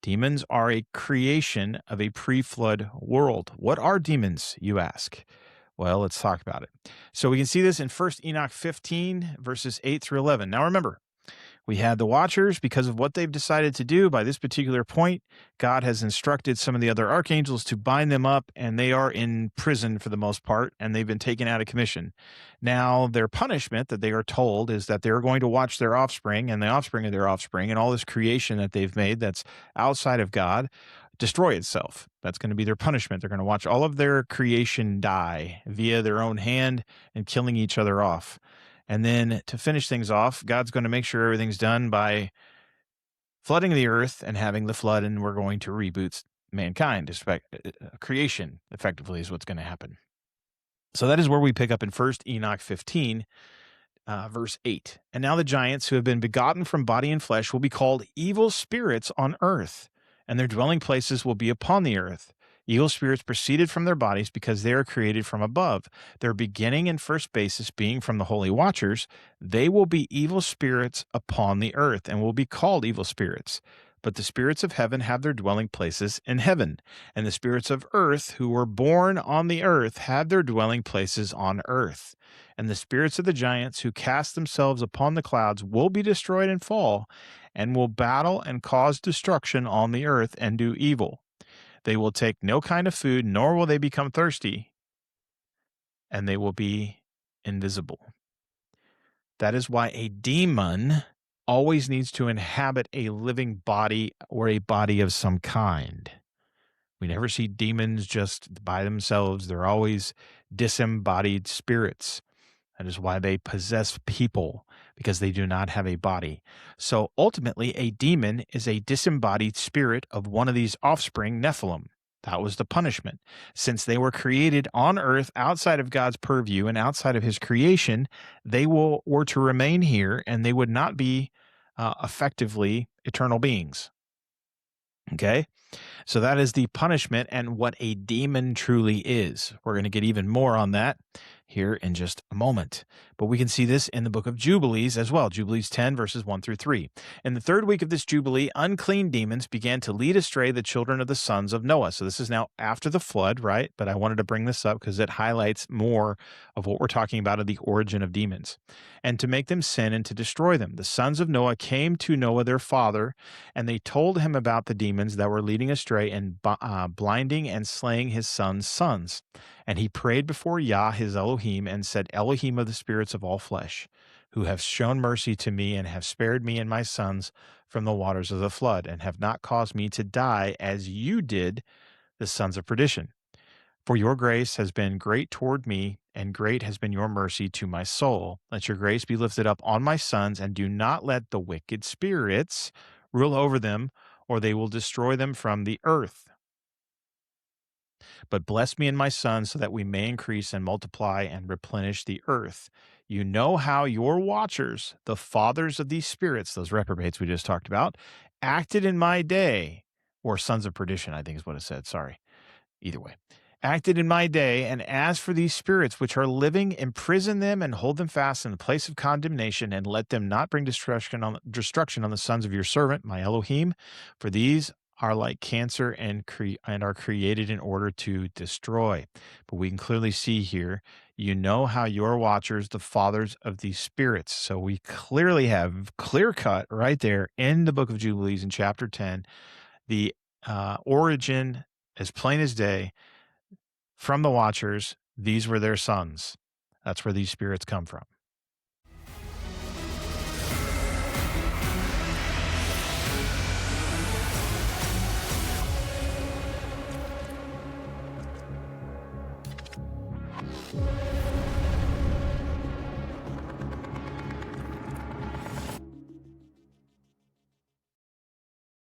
Demons are a creation of a pre-flood world. What are demons, you ask? Well, let's talk about it. So we can see this in 1 Enoch 15, verses 8 through 11. Now remember, we had the Watchers. Because of what they've decided to do by this particular point, God has instructed some of the other archangels to bind them up, and they are in prison for the most part, and they've been taken out of commission. Now, their punishment that they are told is that they're going to watch their offspring and the offspring of their offspring and all this creation that they've made that's outside of God destroy itself. That's going to be their punishment. They're going to watch all of their creation die via their own hand and killing each other off. And then to finish things off, God's going to make sure everything's done by flooding the earth and having the flood, and we're going to reboot mankind. Creation, effectively, is what's going to happen. So that is where we pick up in 1 Enoch 15, verse 8. And now the giants who have been begotten from body and flesh will be called evil spirits on earth, and their dwelling places will be upon the earth. Evil spirits proceeded from their bodies because they are created from above. Their beginning and first basis being from the holy watchers, they will be evil spirits upon the earth and will be called evil spirits. But the spirits of heaven have their dwelling places in heaven, and the spirits of earth who were born on the earth have their dwelling places on earth. And the spirits of the giants who cast themselves upon the clouds will be destroyed and fall, and will battle and cause destruction on the earth and do evil. They will take no kind of food, nor will they become thirsty, and they will be invisible. That is why a demon always needs to inhabit a living body or a body of some kind. We never see demons just by themselves. They're always disembodied spirits. That is why they possess people, because they do not have a body. So ultimately, a demon is a disembodied spirit of one of these offspring, Nephilim. That was the punishment. Since they were created on earth outside of God's purview and outside of his creation, they were to remain here, and they would not be effectively eternal beings. Okay? So that is the punishment and what a demon truly is. We're going to get even more on that here in just a moment. But we can see this in the book of Jubilees as well. Jubilees 10, verses 1 through 3. In the third week of this Jubilee, unclean demons began to lead astray the children of the sons of Noah. So this is now after the flood, right? But I wanted to bring this up because it highlights more of what we're talking about of the origin of demons. And to make them sin and to destroy them. The sons of Noah came to Noah, their father, and they told him about the demons that were leading astray and blinding and slaying his sons. And he prayed before Yah, his Elohim, and said, Elohim of the spirits of all flesh, who have shown mercy to me and have spared me and my sons from the waters of the flood, and have not caused me to die as you did the sons of perdition. For your grace has been great toward me, and great has been your mercy to my soul. Let your grace be lifted up on my sons, and do not let the wicked spirits rule over them, or they will destroy them from the earth. But bless me and my sons so that we may increase and multiply and replenish the earth. You know how your watchers, the fathers of these spirits, those reprobates we just talked about, acted in my day, or sons of perdition, I think is what it said. Sorry. Either way. Acted in my day, and as for these spirits which are living, imprison them and hold them fast in the place of condemnation, and let them not bring destruction on the sons of your servant, my Elohim, for these are like cancer and are created in order to destroy. But we can clearly see here, you know how your watchers, the fathers of these spirits. So we clearly have clear cut right there in the book of Jubilees in chapter 10, the origin as plain as day from the watchers. These were their sons. That's where these spirits come from.